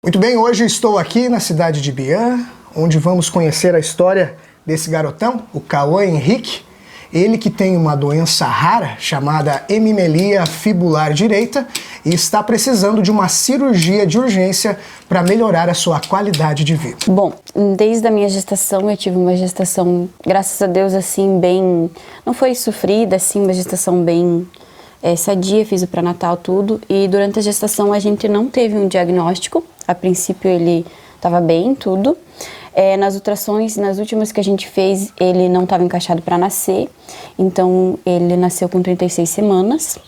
Muito bem, hoje estou aqui na cidade de Bian, onde vamos conhecer a história desse garotão, o Cauã Henrique. Ele que tem uma doença rara chamada hemimelia fibular direita e está precisando de uma cirurgia de urgência para melhorar a sua qualidade de vida. Bom, desde a minha gestação eu tive uma gestação, graças a Deus, assim, bem... Não foi sofrida, assim, uma gestação bem sadia, fiz o pré-natal, tudo. E durante a gestação a gente não teve um diagnóstico. A princípio ele estava bem, tudo. Nas ultrassons, nas últimas que a gente fez, ele não estava encaixado para nascer, então ele nasceu com 36 semanas.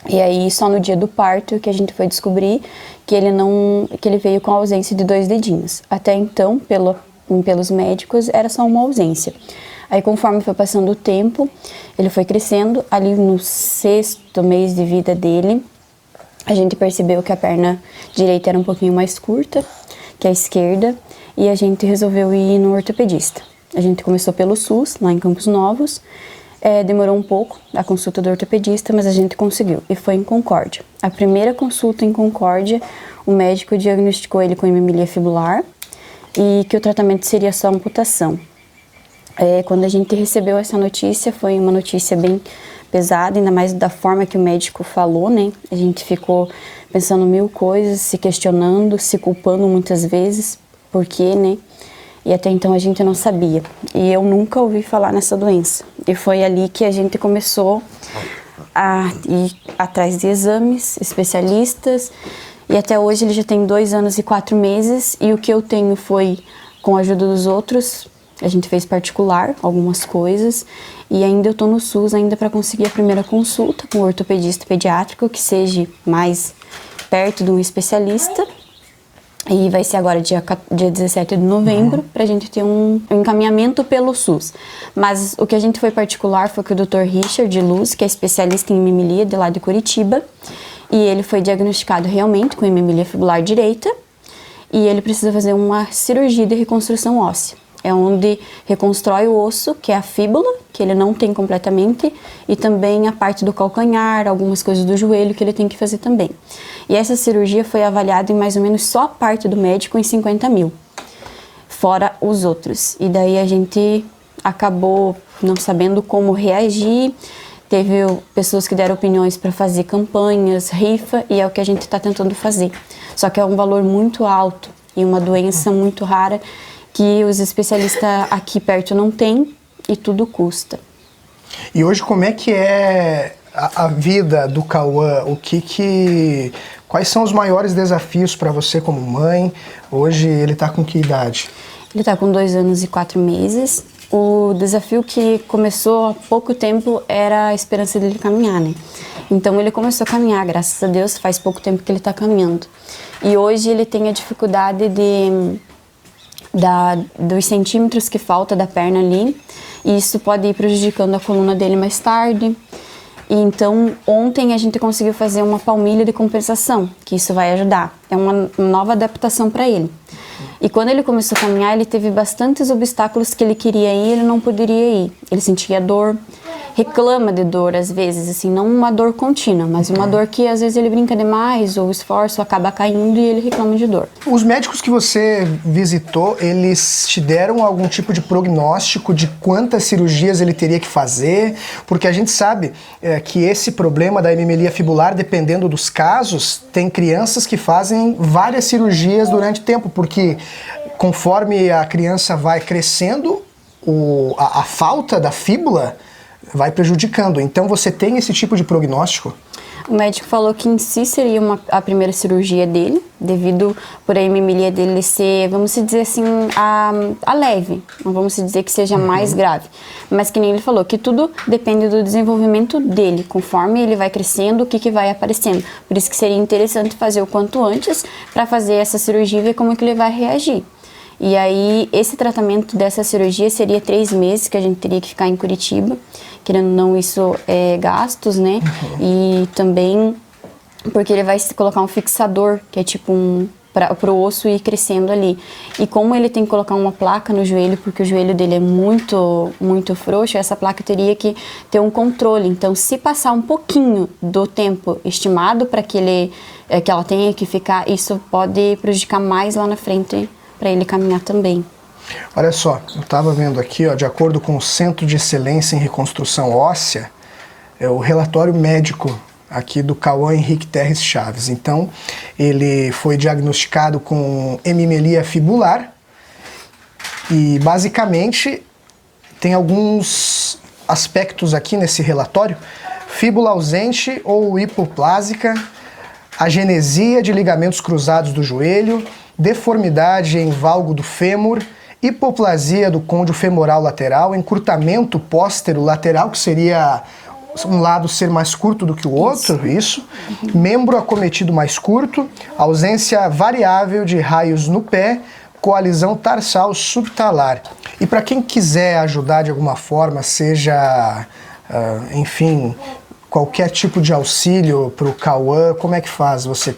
E aí só no dia do parto que a gente foi descobrir que ele veio com a ausência de 2 dedinhos. Até então, pelos médicos, era só uma ausência. Aí conforme foi passando o tempo, ele foi crescendo. Ali no 6º mês de vida dele, a gente percebeu que a perna direita era um pouquinho mais curta que a esquerda. E a gente resolveu ir no ortopedista. A gente começou pelo SUS, lá em Campos Novos. Demorou um pouco a consulta do ortopedista, mas a gente conseguiu. E foi em Concórdia. A primeira consulta em Concórdia, o médico diagnosticou ele com hemimelia fibular e que o tratamento seria só amputação. Quando a gente recebeu essa notícia, foi uma notícia bem pesada, ainda mais da forma que o médico falou, né? A gente ficou pensando mil coisas, se questionando, se culpando muitas vezes. Por quê, né? E até então a gente não sabia. E eu nunca ouvi falar nessa doença. E foi ali que a gente começou a ir atrás de exames, especialistas. E até hoje ele já tem 2 anos e 4 meses. E o que eu tenho foi com a ajuda dos outros. A gente fez particular algumas coisas. E ainda eu tô no SUS ainda para conseguir a primeira consulta com o ortopedista pediátrico, que seja mais perto de um especialista. E vai ser agora dia 17 de novembro, pra gente ter um encaminhamento pelo SUS. Mas o que a gente foi particular foi com o Dr. Richard Luz, que é especialista em hemimelia de lá de Curitiba. E ele foi diagnosticado realmente com hemimelia fibular direita. E ele precisa fazer uma cirurgia de reconstrução óssea. É onde reconstrói o osso, que é a fíbula, que ele não tem completamente, e também a parte do calcanhar, algumas coisas do joelho que ele tem que fazer também. E essa cirurgia foi avaliada em mais ou menos só a parte do médico em 50 mil, fora os outros. E daí a gente acabou não sabendo como reagir, teve pessoas que deram opiniões para fazer campanhas, rifa, e é o que a gente está tentando fazer. Só que é um valor muito alto e uma doença muito rara, que os especialistas aqui perto não têm e tudo custa. E hoje como é que é a vida do Cauã? Quais são os maiores desafios para você como mãe? Hoje ele está com que idade? Ele está com 2 anos e 4 meses. O desafio que começou há pouco tempo era a esperança dele caminhar, né? Então ele começou a caminhar, graças a Deus, faz pouco tempo que ele está caminhando. E hoje ele tem a dificuldade dos centímetros que falta da perna ali, e isso pode ir prejudicando a coluna dele mais tarde. E então ontem a gente conseguiu fazer uma palmilha de compensação, que isso vai ajudar, é uma nova adaptação para ele. E quando ele começou a caminhar, ele teve bastantes obstáculos que ele queria ir, ele não poderia ir. Ele sentia dor, reclama de dor às vezes, assim, não uma dor contínua, mas uma dor que às vezes ele brinca demais, ou o esforço acaba caindo e ele reclama de dor. Os médicos que você visitou, eles te deram algum tipo de prognóstico de quantas cirurgias ele teria que fazer? Porque a gente sabe que esse problema da hemimelia fibular, dependendo dos casos, tem crianças que fazem várias cirurgias durante o tempo, porque conforme a criança vai crescendo, a falta da fíbula vai prejudicando. Então você tem esse tipo de prognóstico? O médico falou que em si seria a primeira cirurgia dele, devido por a hemimelia dele ser, vamos dizer assim, a leve. Não vamos dizer que seja mais grave. Mas que nem ele falou, que tudo depende do desenvolvimento dele. Conforme ele vai crescendo, o que vai aparecendo. Por isso que seria interessante fazer o quanto antes para fazer essa cirurgia e ver como que ele vai reagir. E aí, esse tratamento dessa cirurgia seria 3 meses que a gente teria que ficar em Curitiba. Querendo ou não, isso é gastos, né? E também porque ele vai colocar um fixador, que é tipo para o osso ir crescendo ali. E como ele tem que colocar uma placa no joelho, porque o joelho dele é muito frouxo, essa placa teria que ter um controle. Então, se passar um pouquinho do tempo estimado para que ela tenha que ficar, isso pode prejudicar mais lá na frente para ele caminhar também. Olha só, eu estava vendo aqui, ó, de acordo com o Centro de Excelência em Reconstrução Óssea, o relatório médico aqui do Cauã Henrique Terres Chaves. Então, ele foi diagnosticado com hemimelia fibular e, basicamente, tem alguns aspectos aqui nesse relatório: fíbula ausente ou hipoplásica, agenesia de ligamentos cruzados do joelho, deformidade em valgo do fêmur, hipoplasia do côndilo femoral lateral, encurtamento póstero lateral, que seria um lado ser mais curto do que o outro, isso. Membro acometido mais curto, ausência variável de raios no pé, coalizão tarsal subtalar. E para quem quiser ajudar de alguma forma, seja, enfim, qualquer tipo de auxílio para o Cauã, como é que faz? Você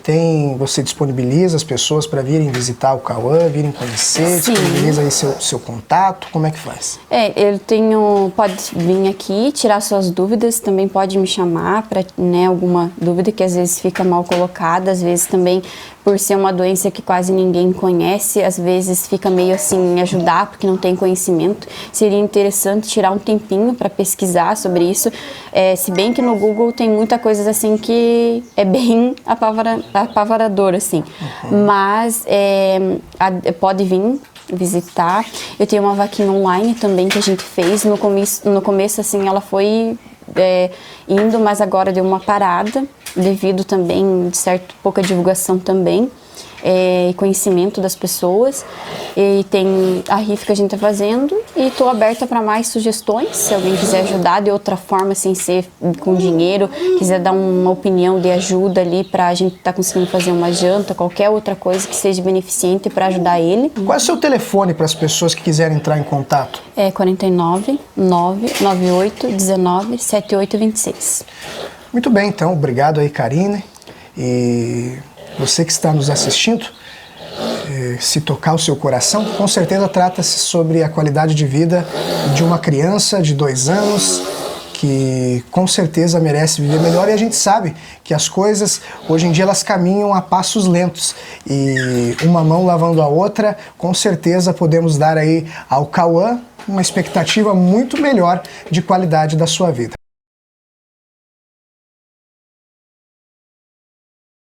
disponibiliza as pessoas para virem visitar o Cauã, virem conhecer, Sim. disponibiliza aí seu contato, como é que faz? Pode vir aqui, tirar suas dúvidas, também pode me chamar para, né, alguma dúvida que às vezes fica mal colocada, às vezes também por ser uma doença que quase ninguém conhece, às vezes fica meio assim, ajudar porque não tem conhecimento. Seria interessante tirar um tempinho para pesquisar sobre isso, se bem que no Google tem muita coisa assim que é bem apavorador, assim. Mas pode vir visitar. Eu tenho uma vaquinha online também que a gente fez. No começo assim, ela foi indo, mas agora deu uma parada, devido também, de certo, pouca divulgação também, e conhecimento das pessoas. E tem a rifa que a gente está fazendo, e estou aberta para mais sugestões, se alguém quiser ajudar de outra forma, sem ser com dinheiro, quiser dar uma opinião de ajuda ali para a gente estar conseguindo fazer uma janta, qualquer outra coisa que seja beneficente para ajudar ele. Qual é o seu telefone para as pessoas que quiserem entrar em contato? É 49 998 19 7826. Muito bem, então, obrigado aí, Karine. E você que está nos assistindo, se tocar o seu coração, com certeza trata-se sobre a qualidade de vida de uma criança de 2 anos que com certeza merece viver melhor, e a gente sabe que as coisas hoje em dia elas caminham a passos lentos, e uma mão lavando a outra, com certeza podemos dar aí ao Cauã uma expectativa muito melhor de qualidade da sua vida.